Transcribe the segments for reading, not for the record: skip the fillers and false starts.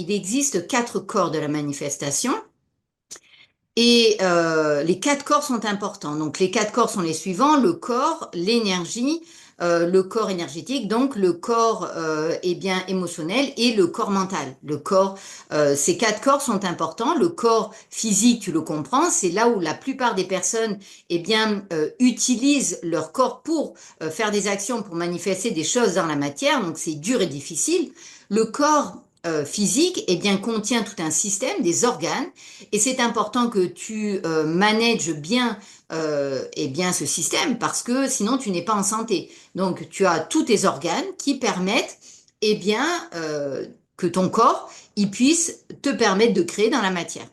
Il existe 4 corps de la manifestation et les 4 corps sont importants. Donc les 4 corps sont les suivants, le corps, l'énergie, le corps énergétique, donc le corps eh bien, émotionnel et le corps mental. Ces 4 corps sont importants. Le corps physique, tu le comprends, c'est là où la plupart des personnes eh bien, utilisent leur corps pour faire des actions, pour manifester des choses dans la matière, donc c'est dur et difficile. Le corps physique eh bien, contient tout un système, des organes, et c'est important que tu manages bien, eh bien ce système parce que sinon tu n'es pas en santé. Donc tu as tous tes organes qui permettent eh bien, que ton corps il puisse te permettre de créer dans la matière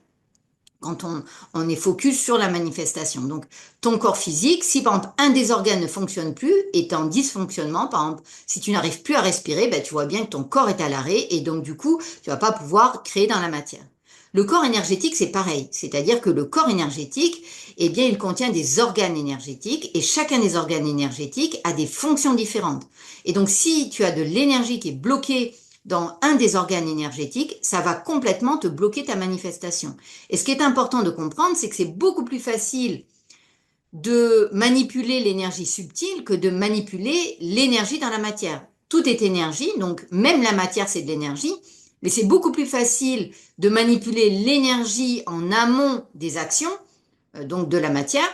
quand on est focus sur la manifestation. Donc, ton corps physique, si par exemple un des organes ne fonctionne plus, est en dysfonctionnement, par exemple, si tu n'arrives plus à respirer, ben, tu vois bien que ton corps est à l'arrêt et donc du coup, tu vas pas pouvoir créer dans la matière. Le corps énergétique, c'est pareil, c'est-à-dire que le corps énergétique, eh bien, il contient des organes énergétiques et chacun des organes énergétiques a des fonctions différentes. Et donc, si tu as de l'énergie qui est bloquée dans un des organes énergétiques, ça va complètement te bloquer ta manifestation. Et ce qui est important de comprendre, c'est que c'est beaucoup plus facile de manipuler l'énergie subtile que de manipuler l'énergie dans la matière. Tout est énergie, donc même la matière, c'est de l'énergie, mais c'est beaucoup plus facile de manipuler l'énergie en amont des actions, donc de la matière,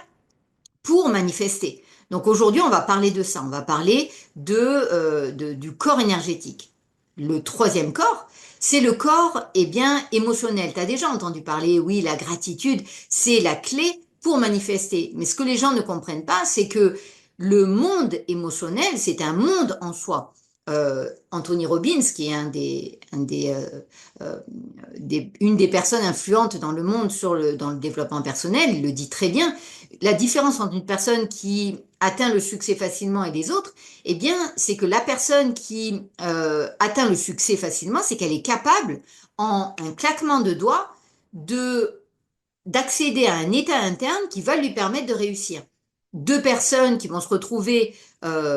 pour manifester. Donc aujourd'hui, on va parler de ça, on va parler du corps énergétique. Le troisième corps, c'est le corps eh bien, émotionnel. Tu as déjà entendu parler, oui, la gratitude, c'est la clé pour manifester. Mais ce que les gens ne comprennent pas, c'est que le monde émotionnel, c'est un monde en soi. Anthony Robbins, qui est euh, une des personnes influentes dans le monde dans le développement personnel, il le dit très bien. La différence entre une personne qui atteint le succès facilement et les autres, eh bien, c'est que la personne qui atteint le succès facilement, c'est qu'elle est capable, en un claquement de doigts, de d'accéder à un état interne qui va lui permettre de réussir. 2 personnes qui vont se retrouver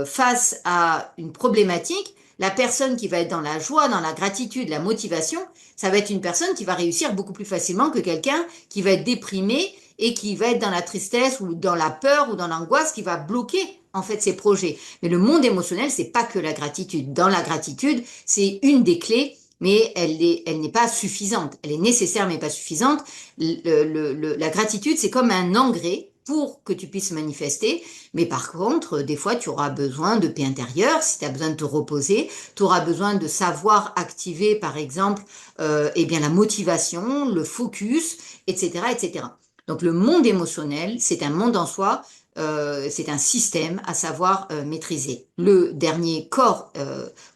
face à une problématique, la personne qui va être dans la joie, dans la gratitude, la motivation, ça va être une personne qui va réussir beaucoup plus facilement que quelqu'un qui va être déprimé et qui va être dans la tristesse ou dans la peur ou dans l'angoisse, qui va bloquer en fait ses projets. Mais le monde émotionnel, c'est pas que la gratitude. Dans la gratitude, c'est une des clés, mais elle n'est pas suffisante. Elle est nécessaire, mais pas suffisante. La gratitude, c'est comme un engrais pour que tu puisses manifester. Mais par contre, des fois, tu auras besoin de paix intérieure, si tu as besoin de te reposer, tu auras besoin de savoir activer, par exemple, eh bien, la motivation, le focus, etc., etc. Donc, le monde émotionnel, c'est un monde en soi, c'est un système à savoir maîtriser. Le dernier corps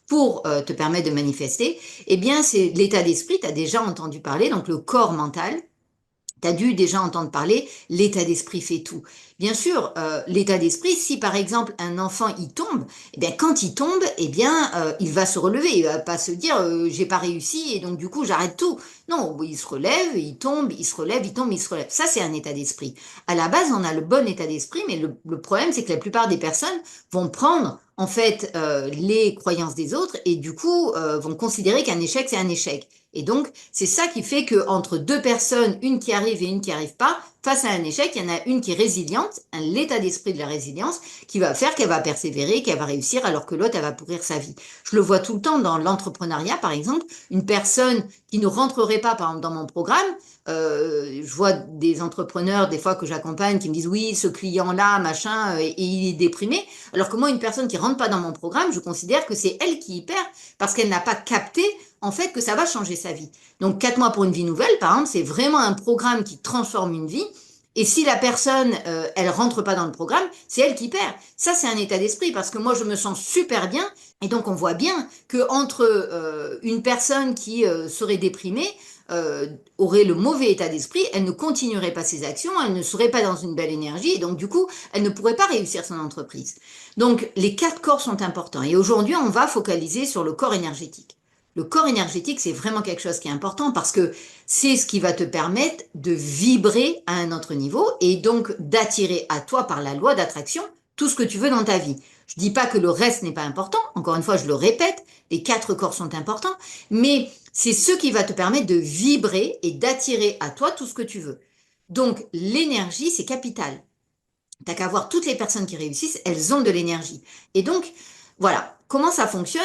pour te permettre de manifester, eh bien, c'est l'état d'esprit, tu as déjà entendu parler, donc le corps mental. Tu as dû déjà entendre parler, l'état d'esprit fait tout. Bien sûr, l'état d'esprit, si par exemple un enfant il tombe, eh bien quand il tombe, eh bien il va se relever, il va pas se dire j'ai pas réussi et donc du coup j'arrête tout. Non, il se relève, il tombe, il se relève, il tombe, il se relève. Ça c'est un état d'esprit. À la base, on a le bon état d'esprit, mais le problème c'est que la plupart des personnes vont prendre en fait les croyances des autres et du coup vont considérer qu'un échec c'est un échec. Et donc, c'est ça qui fait que entre 2 personnes, une qui arrive et une qui arrive pas, face à un échec, il y en a une qui est résiliente, l'état d'esprit de la résilience, qui va faire qu'elle va persévérer, qu'elle va réussir, alors que l'autre, elle va pourrir sa vie. Je le vois tout le temps dans l'entrepreneuriat, par exemple, une personne qui ne rentrerait pas, par exemple, dans mon programme, je vois des entrepreneurs, des fois que j'accompagne, qui me disent oui, ce client-là, machin, et il est déprimé. Alors que moi, une personne qui rentre pas dans mon programme, je considère que c'est elle qui y perd parce qu'elle n'a pas capté en fait que ça va changer sa vie. Donc 4 mois pour une vie nouvelle, par exemple, c'est vraiment un programme qui transforme une vie. Et si la personne, elle rentre pas dans le programme, c'est elle qui perd. Ça, c'est un état d'esprit parce que moi, je me sens super bien. Et donc, on voit bien que entre une personne qui serait déprimée, aurait le mauvais état d'esprit, elle ne continuerait pas ses actions, elle ne serait pas dans une belle énergie, et donc du coup, elle ne pourrait pas réussir son entreprise. Donc, les 4 corps sont importants. Et aujourd'hui, on va focaliser sur le corps énergétique. Le corps énergétique, c'est vraiment quelque chose qui est important parce que c'est ce qui va te permettre de vibrer à un autre niveau et donc d'attirer à toi par la loi d'attraction tout ce que tu veux dans ta vie. Je dis pas que le reste n'est pas important, encore une fois, je le répète, les 4 corps sont importants, mais c'est ce qui va te permettre de vibrer et d'attirer à toi tout ce que tu veux. Donc, l'énergie, c'est capital. T'as qu'à voir toutes les personnes qui réussissent, elles ont de l'énergie. Et donc, voilà, comment ça fonctionne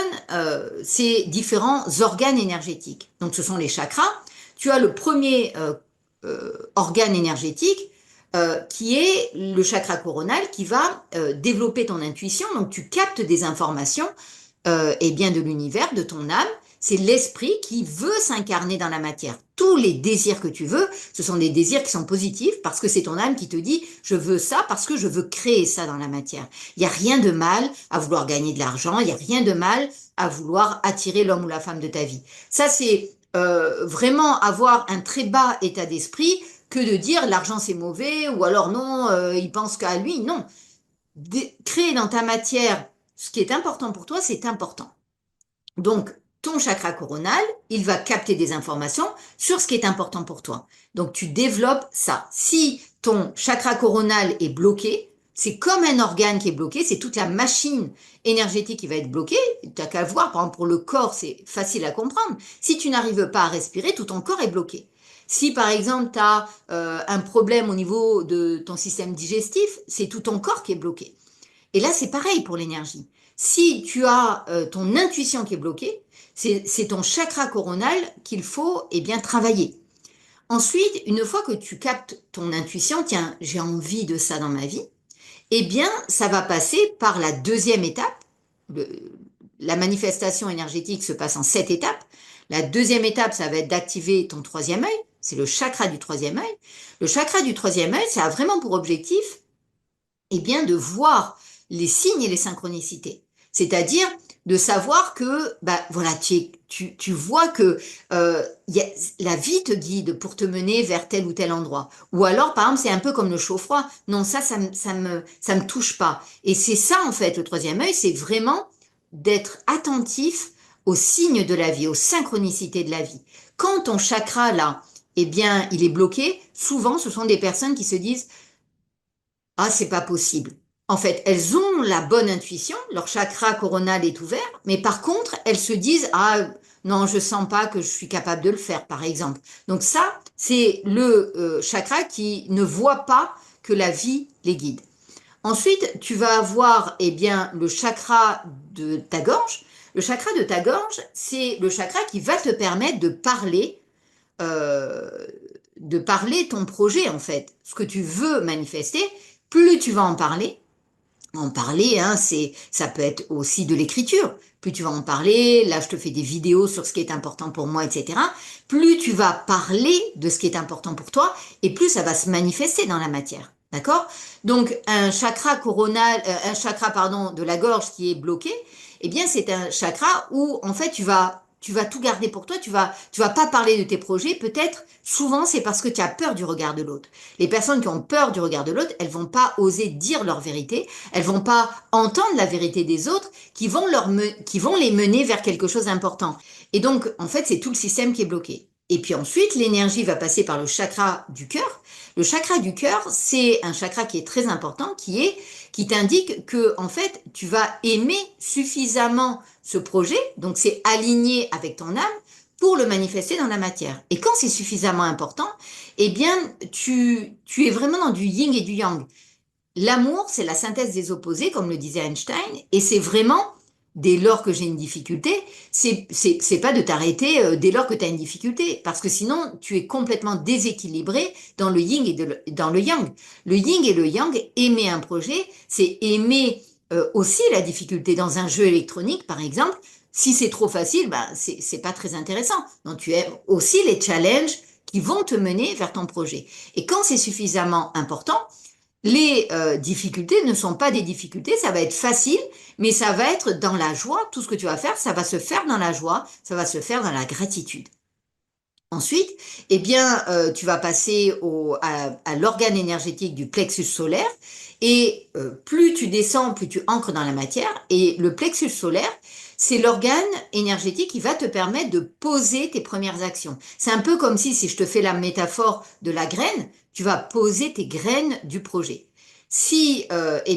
ces différents organes énergétiques. Donc, ce sont les chakras. Tu as le premier organe énergétique qui est le chakra coronal qui va développer ton intuition. Donc, tu captes des informations et bien de l'univers, de ton âme. C'est l'esprit qui veut s'incarner dans la matière. Tous les désirs que tu veux, ce sont des désirs qui sont positifs parce que c'est ton âme qui te dit je veux ça parce que je veux créer ça dans la matière. Il n'y a rien de mal à vouloir gagner de l'argent, il n'y a rien de mal à vouloir attirer l'homme ou la femme de ta vie. Ça, c'est vraiment avoir un très bas état d'esprit que de dire l'argent c'est mauvais ou alors non, il pense qu'à lui. Non. Créer dans ta matière ce qui est important pour toi, c'est important. Donc, ton chakra coronal, il va capter des informations sur ce qui est important pour toi. Donc, tu développes ça. Si ton chakra coronal est bloqué, c'est comme un organe qui est bloqué, c'est toute la machine énergétique qui va être bloquée. Tu n'as qu'à voir, par exemple, pour le corps, c'est facile à comprendre. Si tu n'arrives pas à respirer, tout ton corps est bloqué. Si, par exemple, tu as un problème au niveau de ton système digestif, c'est tout ton corps qui est bloqué. Et là, c'est pareil pour l'énergie. Si tu as ton intuition qui est bloquée, c'est ton chakra coronal qu'il faut bien travailler. Ensuite, une fois que tu captes ton intuition, tiens, j'ai envie de ça dans ma vie, eh bien, ça va passer par la deuxième étape. La manifestation énergétique se passe en 7 étapes. La deuxième étape, ça va être d'activer ton troisième œil. C'est le chakra du troisième œil. Le chakra du troisième œil, ça a vraiment pour objectif bien, de voir les signes et les synchronicités. C'est-à-dire de savoir que, bah, voilà, tu vois que la vie te guide pour te mener vers tel ou tel endroit. Ou alors, par exemple, c'est un peu comme le chaud-froid. Non, ça me touche pas. Et c'est ça, en fait, le troisième œil, c'est vraiment d'être attentif aux signes de la vie, aux synchronicités de la vie. Quand ton chakra, là, bien, il est bloqué, souvent, ce sont des personnes qui se disent ah, c'est pas possible. En fait, elles ont la bonne intuition, leur chakra coronal est ouvert, mais par contre, elles se disent, ah, non, je sens pas que je suis capable de le faire, par exemple. Donc ça, c'est le chakra qui ne voit pas que la vie les guide. Ensuite, tu vas avoir, bien, le chakra de ta gorge. Le chakra de ta gorge, c'est le chakra qui va te permettre euh, de parler ton projet, en fait, ce que tu veux manifester. Plus tu vas en parler, hein, ça peut être aussi de l'écriture. Plus tu vas en parler, là je te fais des vidéos sur ce qui est important pour moi, etc. Plus tu vas parler de ce qui est important pour toi, et plus ça va se manifester dans la matière. D'accord? Donc un chakra coronal, un chakra pardon de la gorge qui est bloqué, bien c'est un chakra où en fait tu vas tout garder pour toi, tu vas pas parler de tes projets, peut-être, souvent c'est parce que tu as peur du regard de l'autre. Les personnes qui ont peur du regard de l'autre, elles vont pas oser dire leur vérité, elles vont pas entendre la vérité des autres qui vont les mener vers quelque chose d'important. Et donc, en fait, c'est tout le système qui est bloqué. Et puis ensuite, l'énergie va passer par le chakra du cœur. Le chakra du cœur, c'est un chakra qui est très important, qui t'indique que, en fait, tu vas aimer suffisamment ce projet, donc c'est aligné avec ton âme pour le manifester dans la matière. Et quand c'est suffisamment important, bien, tu es vraiment dans du yin et du yang. L'amour, c'est la synthèse des opposés, comme le disait Einstein, et c'est vraiment, dès lors que j'ai une difficulté, c'est pas de t'arrêter dès lors que tu as une difficulté, parce que sinon, tu es complètement déséquilibré dans le yin et dans le yang. Le yin et le yang, aimer un projet, c'est aimer aussi la difficulté dans un jeu électronique, par exemple. Si c'est trop facile, bah, c'est pas très intéressant. Donc, tu aimes aussi les challenges qui vont te mener vers ton projet. Et quand c'est suffisamment important, les difficultés ne sont pas des difficultés, ça va être facile, mais ça va être dans la joie. Tout ce que tu vas faire, ça va se faire dans la joie, ça va se faire dans la gratitude. Ensuite, bien, tu vas passer à l'organe énergétique du plexus solaire, et plus tu descends, plus tu ancres dans la matière, et le plexus solaire, c'est l'organe énergétique qui va te permettre de poser tes premières actions. C'est un peu comme si je te fais la métaphore de la graine, tu vas poser tes graines du projet. Si,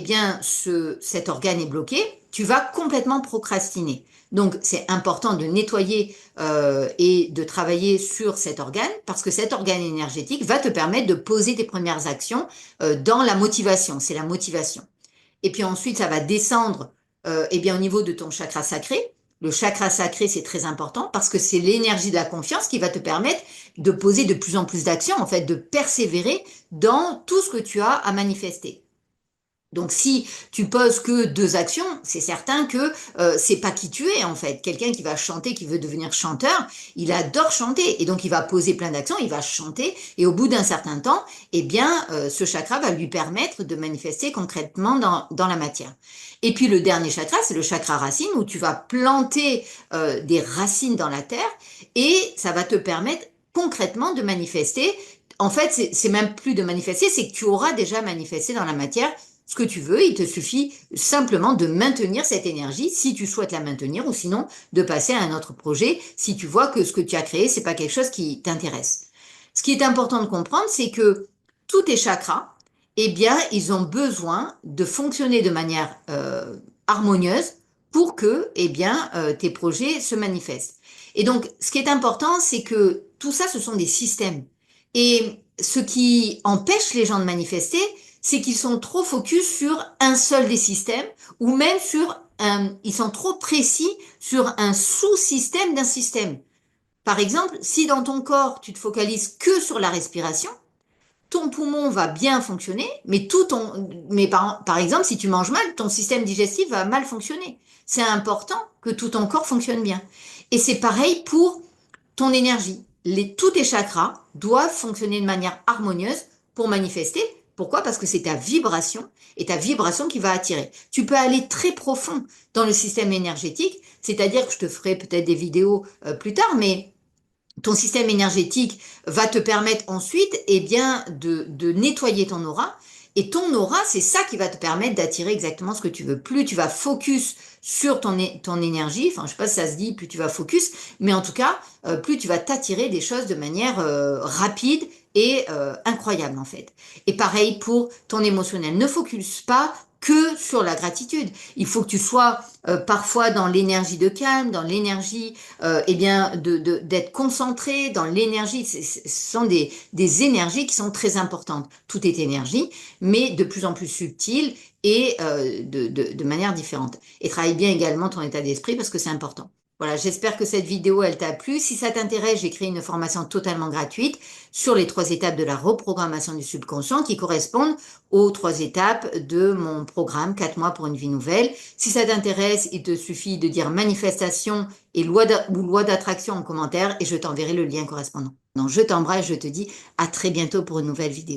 bien, cet organe est bloqué, tu vas complètement procrastiner. Donc, c'est important de nettoyer et de travailler sur cet organe parce que cet organe énergétique va te permettre de poser tes premières actions dans la motivation. C'est la motivation. Et puis ensuite, ça va descendre eh bien, au niveau de ton chakra sacré. Le chakra sacré, c'est très important parce que c'est l'énergie de la confiance qui va te permettre de poser de plus en plus d'actions, en fait, de persévérer dans tout ce que tu as à manifester. Donc si tu poses que deux actions, c'est certain que c'est pas qui tu es en fait. Quelqu'un qui va chanter, qui veut devenir chanteur, il adore chanter et donc il va poser plein d'actions, il va chanter et au bout d'un certain temps, eh bien ce chakra va lui permettre de manifester concrètement dans la matière. Et puis le dernier chakra, c'est le chakra racine où tu vas planter des racines dans la terre et ça va te permettre concrètement de manifester. En fait, c'est même plus de manifester, c'est que tu auras déjà manifesté dans la matière ce que tu veux, il te suffit simplement de maintenir cette énergie si tu souhaites la maintenir ou sinon de passer à un autre projet si tu vois que ce que tu as créé, c'est pas quelque chose qui t'intéresse. Ce qui est important de comprendre, c'est que tous tes chakras, eh bien, ils ont besoin de fonctionner de manière harmonieuse pour que, eh bien, tes projets se manifestent. Et donc, ce qui est important, c'est que tout ça, ce sont des systèmes. Et ce qui empêche les gens de manifester, c'est qu'ils sont trop focus sur un seul des systèmes ou même sur ils sont trop précis sur un sous-système d'un système. Par exemple, si dans ton corps, tu te focalises que sur la respiration, ton poumon va bien fonctionner, mais par exemple, si tu manges mal, ton système digestif va mal fonctionner. C'est important que tout ton corps fonctionne bien. Et c'est pareil pour ton énergie. Tous tes chakras doivent fonctionner de manière harmonieuse pour manifester. Pourquoi? Parce que c'est ta vibration et ta vibration qui va attirer. Tu peux aller très profond dans le système énergétique, c'est-à-dire que je te ferai peut-être des vidéos plus tard, mais ton système énergétique va te permettre ensuite eh bien, de nettoyer ton aura. Et ton aura, c'est ça qui va te permettre d'attirer exactement ce que tu veux. Plus tu vas focus sur ton énergie, enfin je sais pas si ça se dit, plus tu vas focus, mais en tout cas, plus tu vas t'attirer des choses de manière rapide et incroyable en fait. Et pareil pour ton émotionnel. Ne focus pas que sur la gratitude. Il faut que tu sois parfois dans l'énergie de calme, dans l'énergie eh bien d'être concentré, dans l'énergie. Ce sont des énergies qui sont très importantes. Tout est énergie, mais de plus en plus subtile et de manière différente. Et travaille bien également ton état d'esprit parce que c'est important. Voilà, j'espère que cette vidéo, elle t'a plu. Si ça t'intéresse, j'ai créé une formation totalement gratuite sur les 3 étapes de la reprogrammation du subconscient qui correspondent aux 3 étapes de mon programme 4 mois pour une vie nouvelle. Si ça t'intéresse, il te suffit de dire manifestation et loi d'attraction en commentaire et je t'enverrai le lien correspondant. Donc, je t'embrasse, je te dis à très bientôt pour une nouvelle vidéo.